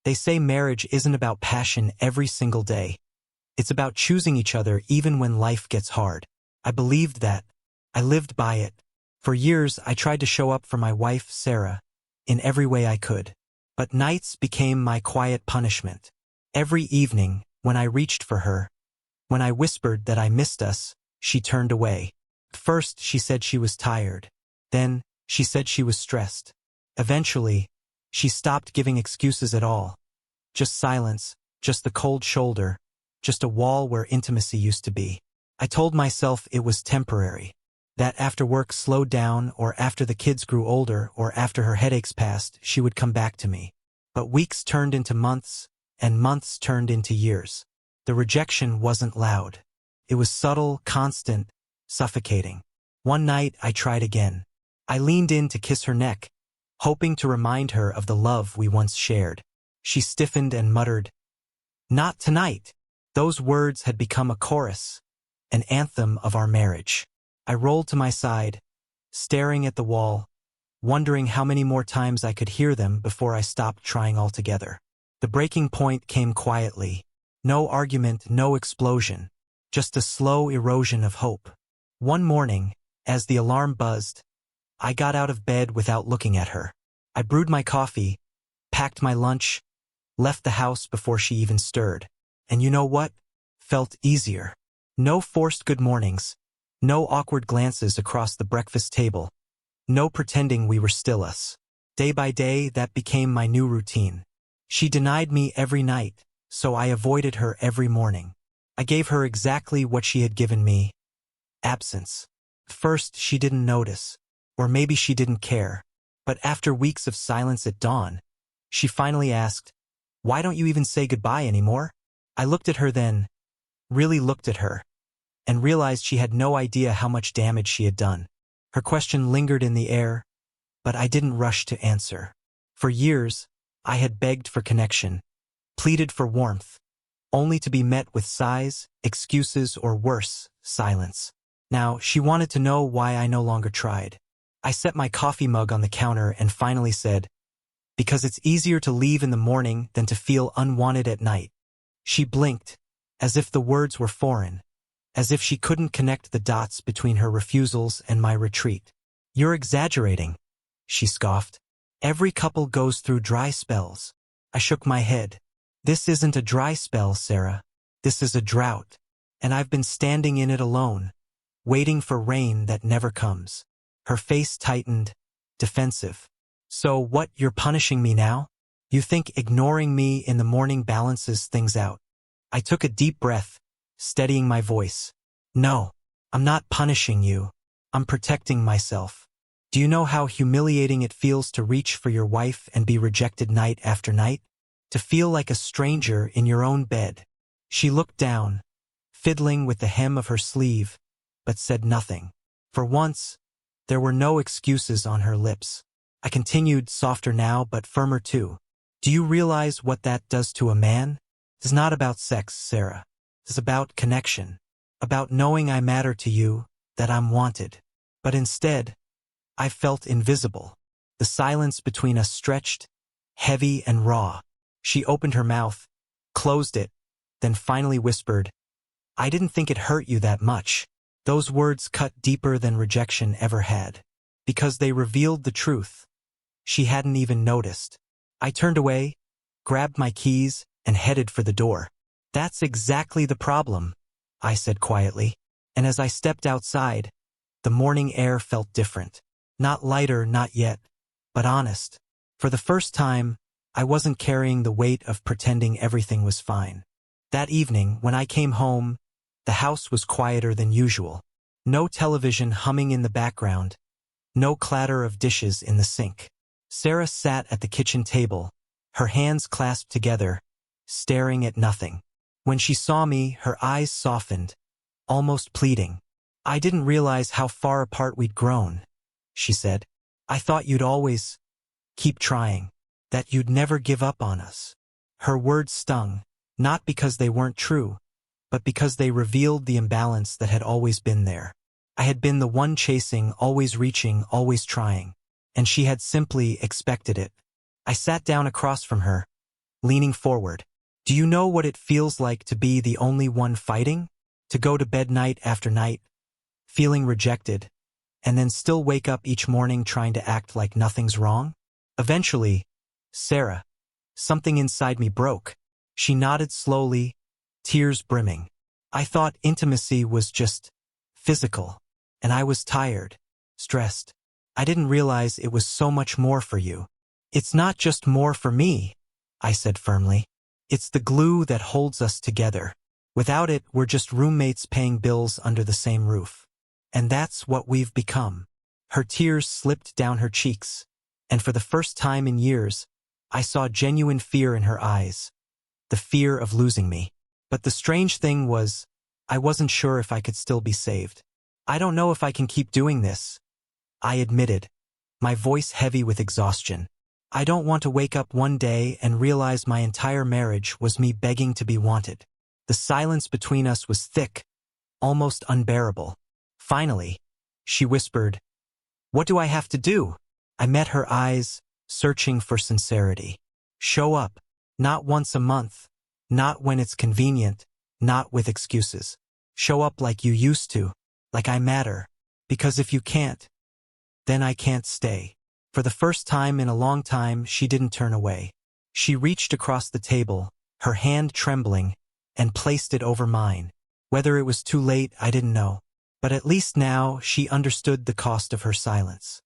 They say marriage isn't about passion every single day. It's about choosing each other even when life gets hard. I believed that. I lived by it. For years, I tried to show up for my wife, Sarah, in every way I could. But nights became my quiet punishment. Every evening, when I reached for her, when I whispered that I missed us, she turned away. First, she said she was tired. Then, she said she was stressed. Eventually, she stopped giving excuses at all. Just silence, just the cold shoulder, just a wall where intimacy used to be. I told myself it was temporary. That after work slowed down, or after the kids grew older, or after her headaches passed, she would come back to me. But weeks turned into months, and months turned into years. The rejection wasn't loud. It was subtle, constant, suffocating. One night, I tried again. I leaned in to kiss her neck, hoping to remind her of the love we once shared. She stiffened and muttered, "Not tonight." Those words had become a chorus, an anthem of our marriage. I rolled to my side, staring at the wall, wondering how many more times I could hear them before I stopped trying altogether. The breaking point came quietly. No argument, no explosion, just a slow erosion of hope. One morning, as the alarm buzzed, I got out of bed without looking at her. I brewed my coffee, packed my lunch, left the house before she even stirred. And you know what? Felt easier. No forced good mornings. No awkward glances across the breakfast table. No pretending we were still us. Day by day, that became my new routine. She denied me every night, so I avoided her every morning. I gave her exactly what she had given me: absence. First, she didn't notice, or maybe she didn't care. But after weeks of silence at dawn, she finally asked, "Why don't you even say goodbye anymore?" I looked at her then, really looked at her, and realized she had no idea how much damage she had done. Her question lingered in the air, but I didn't rush to answer. For years, I had begged for connection, pleaded for warmth, only to be met with sighs, excuses, or worse, silence. Now, she wanted to know why I no longer tried. I set my coffee mug on the counter and finally said, "Because it's easier to leave in the morning than to feel unwanted at night." She blinked, as if the words were foreign, as if she couldn't connect the dots between her refusals and my retreat. "You're exaggerating," she scoffed. "Every couple goes through dry spells." I shook my head. "This isn't a dry spell, Sarah. This is a drought, and I've been standing in it alone, waiting for rain that never comes." Her face tightened, defensive. "So what, you're punishing me now? You think ignoring me in the morning balances things out?" I took a deep breath, steadying my voice. "No, I'm not punishing you. I'm protecting myself. Do you know how humiliating it feels to reach for your wife and be rejected night after night? To feel like a stranger in your own bed?" She looked down, fiddling with the hem of her sleeve, but said nothing. For once, there were no excuses on her lips. I continued, softer now, but firmer too. "Do you realize what that does to a man? It's not about sex, Sarah. It's about connection. About knowing I matter to you, that I'm wanted. But instead, I felt invisible. The silence between us stretched, heavy and raw." She opened her mouth, closed it, then finally whispered, "I didn't think it hurt you that much." Those words cut deeper than rejection ever had, because they revealed the truth. She hadn't even noticed. I turned away, grabbed my keys, and headed for the door. "That's exactly the problem," I said quietly. And as I stepped outside, the morning air felt different. Not lighter, not yet, but honest. For the first time, I wasn't carrying the weight of pretending everything was fine. That evening, when I came home, the house was quieter than usual. No television humming in the background, no clatter of dishes in the sink. Sarah sat at the kitchen table, her hands clasped together, staring at nothing. When she saw me, her eyes softened, almost pleading. "I didn't realize how far apart we'd grown," she said. "I thought you'd always keep trying, that you'd never give up on us." Her words stung, not because they weren't true, but because they revealed the imbalance that had always been there. I had been the one chasing, always reaching, always trying, and she had simply expected it. I sat down across from her, leaning forward. Do you know what it feels like to be the only one fighting? To go to bed night after night, feeling rejected, and then still wake up each morning trying to act like nothing's wrong? Eventually, Sarah, something inside me broke. She nodded slowly, tears brimming. I thought intimacy was just physical, and I was tired, stressed. I didn't realize it was so much more for you. It's not just more for me, I said firmly. It's the glue that holds us together. Without it, we're just roommates paying bills under the same roof. And that's what we've become. Her tears slipped down her cheeks, and for the first time in years, I saw genuine fear in her eyes, the fear of losing me. But the strange thing was, I wasn't sure if I could still be saved. I don't know if I can keep doing this, I admitted, my voice heavy with exhaustion. I don't want to wake up one day and realize my entire marriage was me begging to be wanted. The silence between us was thick, almost unbearable. Finally, she whispered, "What do I have to do?" I met her eyes, searching for sincerity. Show up, not once a month, not when it's convenient, not with excuses. Show up like you used to, like I matter, because if you can't, then I can't stay. For the first time in a long time, she didn't turn away. She reached across the table, her hand trembling, and placed it over mine. Whether it was too late, I didn't know. But at least now, she understood the cost of her silence.